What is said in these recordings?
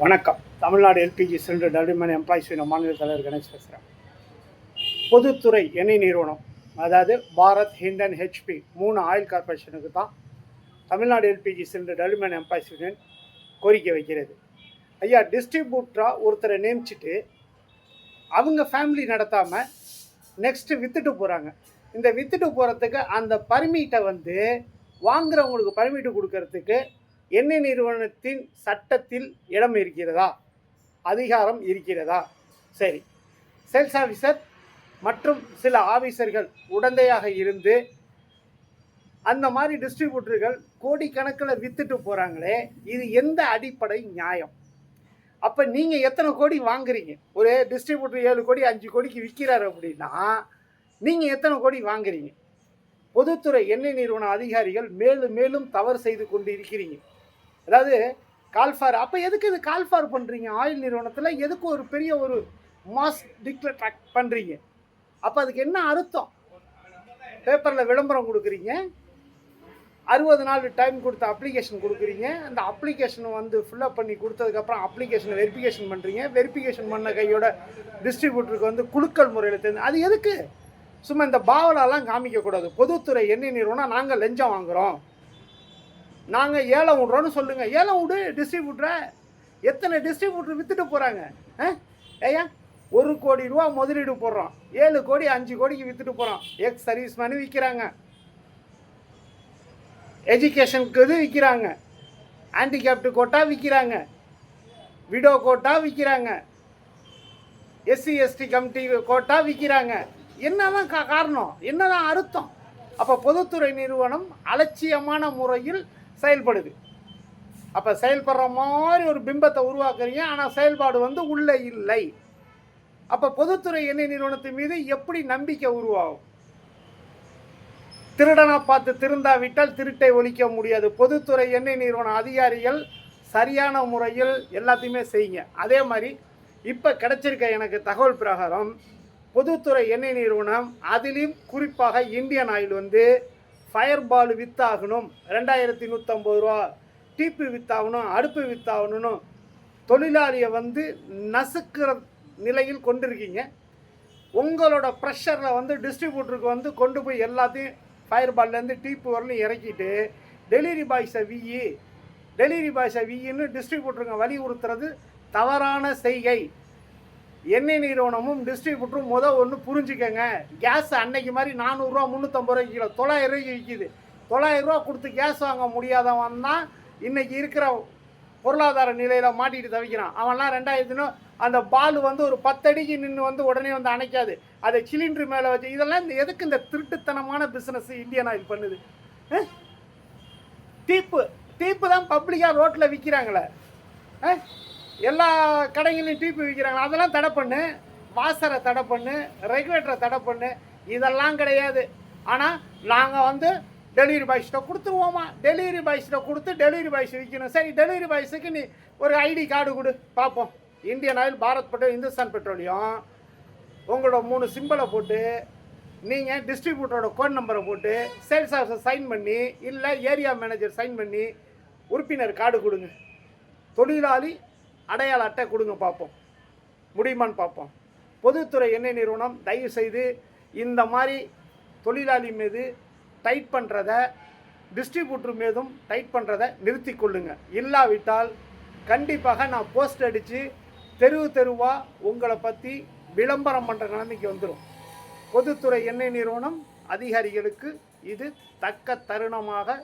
வணக்கம். Tamil Nadu LPG cylinder development employees union மாநில தலைவர் கணேஷ் பேசுகிறேன். பொதுத்துறை எண்ணெய் நிறுவனம், அதாவது பாரத், ஹிண்டன், ஹெச்பி 3 ஆயில் கார்பரேஷனுக்கு தான் Tamil Nadu LPG cylinder development employees union கோரிக்கை வைக்கிறது. ஐயா, டிஸ்ட்ரிபியூட்டராக ஒருத்தரை நியமிச்சுட்டு அவங்க ஃபேமிலி நடத்தாமல் நெக்ஸ்ட்டு விற்றுட்டு போகிறாங்க. இந்த விற்றுட்டு போகிறதுக்கு அந்த பர்மிட்டை வாங்குறவங்களுக்கு பர்மிட்டு கொடுக்கறதுக்கு எண்ணெய் நிறுவனத்தின் சட்டத்தில் இடம் இருக்கிறதா, அதிகாரம் இருக்கிறதா? சரி, சேல்ஸ் ஆஃபீஸர் மற்றும் சில ஆஃபீஸர்கள் உடந்தையாக இருந்து அந்த மாதிரி டிஸ்ட்ரிபியூட்டர்கள் கோடிக்கணக்கில் விற்றுட்டு போகிறாங்களே, இது எந்த அடிப்படை நியாயம்? அப்போ நீங்கள் எத்தனை கோடி வாங்குறீங்க? ஒரு டிஸ்ட்ரிபியூட்டர் 7 கோடி 5 கோடிக்கு விற்கிறாரு அப்படின்னா நீங்கள் எத்தனை கோடி வாங்குறீங்க? பொதுத்துறை எண்ணெய் நிறுவன அதிகாரிகள் மேலும் மேலும் தவறு செய்து கொண்டு இருக்கிறீங்க. அதாவது கால்ஃபார், அப்போ எதுக்கு இது கால்ஃபார் பண்ணுறீங்க? ஆயில் நிறுவனத்தில் எதுக்கு ஒரு பெரிய ஒரு மாஸ் டிக்ளேர் பண்ணுறீங்க? அப்போ அதுக்கு என்ன அர்த்தம்? பேப்பரில் விளம்பரம் கொடுக்குறீங்க, 60 நாள் டைம் கொடுத்து அப்ளிகேஷன் கொடுக்குறீங்க, அந்த அப்ளிகேஷனை ஃபில்லப் பண்ணி கொடுத்ததுக்கப்புறம் அப்ளிகேஷனை வெரிஃபிகேஷன் பண்ணுறீங்க, வெரிஃபிகேஷன் பண்ண கையோட டிஸ்ட்ரிபியூட்டருக்கு குலுக்கல் முறையில் தெரிஞ்சு அது எதுக்கு? சும்மா இந்த பாவலாலாம் காமிக்கக்கூடாது. பொதுத்துறை எண்ணெய் நிறுவனம் நாங்கள் லஞ்சம் வாங்குகிறோம், நாங்கள் ஏலம் விட்றோன்னு சொல்லுங்கள். ஏலம் விடு டிஸ்ட்ரிபியூட்டரை. எத்தனை டிஸ்ட்ரிபியூட்டர் விற்றுட்டு போகிறாங்க? ஏயா, 1 கோடி ரூபா முதலீடு போடுறோம், 7 கோடி 5 கோடிக்கு விற்றுட்டு போகிறோம். எக்ஸ் சர்வீஸ் மேனு விற்கிறாங்க, எஜுகேஷனுக்கு இது விற்கிறாங்க, ஹேண்டிகேப்டு கோட்டா விற்கிறாங்க, விடோ கோட்டா விற்கிறாங்க, எஸ்சி எஸ்டி கமிட்டி கோட்டா விற்கிறாங்க. என்னதான் காரணம்? என்னதான் அர்த்தம்? அப்போ பொதுத்துறை நிறுவனம் அலட்சியமான முறையில் செயல்படுது. அப்போ செயல்படுற மாதிரி ஒரு பிம்பத்தை உருவாக்குறீங்க, ஆனால் செயல்பாடு உள்ளே இல்லை. அப்போ பொதுத்துறை எண்ணெய் நிறுவனத்தின் மீது எப்படி நம்பிக்கை உருவாகும்? திருடனா பார்த்து திருந்தாவிட்டால் திருட்டை ஒழிக்க முடியாது. பொதுத்துறை எண்ணெய் நிறுவன அதிகாரிகள் சரியான முறையில் எல்லாத்தையுமே செய்யுங்க. அதே மாதிரி இப்போ கிடைச்சிருக்க எனக்கு தகவல் பிரகாரம் பொதுத்துறை எண்ணெய் நிறுவனம், அதிலும் குறிப்பாக இந்தியன் ஆயில் ஃபயர் பால் வித்தாகணும் 2150 ரூபா, டீப்பு வித்தாகணும், அடுப்பு வித்தாகணும், தொழிலாளியை நசுக்கிற நிலையில் கொண்டிருக்கீங்க. உங்களோட ப்ரெஷரில் டிஸ்ட்ரிபியூட்டருக்கு கொண்டு போய் எல்லாத்தையும் ஃபயர் பால்லேருந்து டீப்பு வரலையும் இறக்கிட்டு டெலிவரி பாய்ஸை வின்னு டிஸ்ட்ரிபியூட்டருங்க வலியுறுத்துறது தவறான செய்கை. எண்ணெய் நிறுவனமும் டிஸ்ட்ரிபியூட்டரும் ஒன்று புரிஞ்சுக்கங்க. கேஸ் அன்னைக்கு மாதிரி 400 ரூபா 350 ரூபாய்க்கு கிலோ 900 ரூபாய்க்கு விற்கிது. 900 ரூபா கொடுத்து கேஸ் வாங்க முடியாதவன் தான் இன்றைக்கி இருக்கிற பொருளாதார நிலையில் மாட்டிட்டு தவிக்கிறான். அவன்லாம் 2000 அந்த பால் ஒரு 10 அடிக்கு நின்று உடனே அணைக்காது, அதை சிலிண்டர் மேலே வச்சு. இதெல்லாம் எதுக்கு இந்த திருட்டுத்தனமான பிஸ்னஸ் இந்தியன் ஆயில் பண்ணுது? டீப்பு தான் பப்ளிக்காக ரோட்டில் விற்கிறாங்களே, எல்லா கடைகளையும் டீப்பு விற்கிறாங்க. அதெல்லாம் தடை பண்ணு, வாசரை தடை பண்ணு, ரெகுலேட்டரை தடை பண்ணு. இதெல்லாம் கிடையாது. ஆனால் நாங்கள் டெலிவரி பாய்ஸ்கிட்ட கொடுத்துருவோமா? டெலிவரி பாய்ஸ்கிட்ட கொடுத்து டெலிவரி பாய்ஸ் விற்கணும். சரி, டெலிவரி பாய்ஸுக்கு நீ ஒரு ஐடி கார்டு கொடு பார்ப்போம். Indian oil, Bharat petrol, Hindustan petroleum உங்களோட 3 சிம்பிளை போட்டு நீங்கள் டிஸ்ட்ரிபியூட்டரோட கோட் நம்பரை போட்டு சேல்ஸ் ஆஃபீஸர் சைன் பண்ணி, இல்லை ஏரியா மேனேஜர் சைன் பண்ணி உறுப்பினர் கார்டு கொடுங்க. தொழிலாளி அடையாள அட்டை கொடுங்க பார்ப்போம், முடியுமான்னு பார்ப்போம். பொதுத்துறை எண்ணெய் நிறுவனம் தயவு செய்து இந்த மாதிரி தொழிலாளி மீது டைட் பண்ணுறத, டிஸ்ட்ரிபியூட்டர் மீதும் டைட் பண்ணுறதை நிறுத்தி கொள்ளுங்க. இல்லாவிட்டால் கண்டிப்பாக நான் போஸ்ட் அடித்து தெருவாக உங்களை பற்றி விளம்பரம் பண்ணுற நிலைமைக்கு வந்துடும். பொதுத்துறை எண்ணெய் நிறுவனம் அதிகாரிகளுக்கு இது தக்க தருணமாக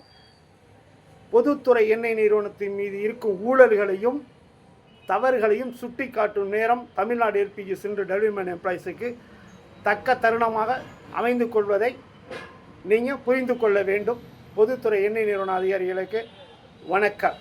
பொதுத்துறை எண்ணெய் நிறுவனத்தின் மீது இருக்கும் ஊழல்களையும் தவறுகளையும் சுட்டி காட்டும் நேரம் தமிழ்நாடு எல்பிஜி சிலிண்டர் டெவலப்மெண்ட் எம்ப்ளாயிஸுக்கு தக்க தருணமாக அமைந்து கொள்வதை நீங்கள் புரிந்து கொள்ள வேண்டும். பொதுத்துறை எண்ணெய் நிறுவன அதிகாரிகளுக்கு வணக்கம்.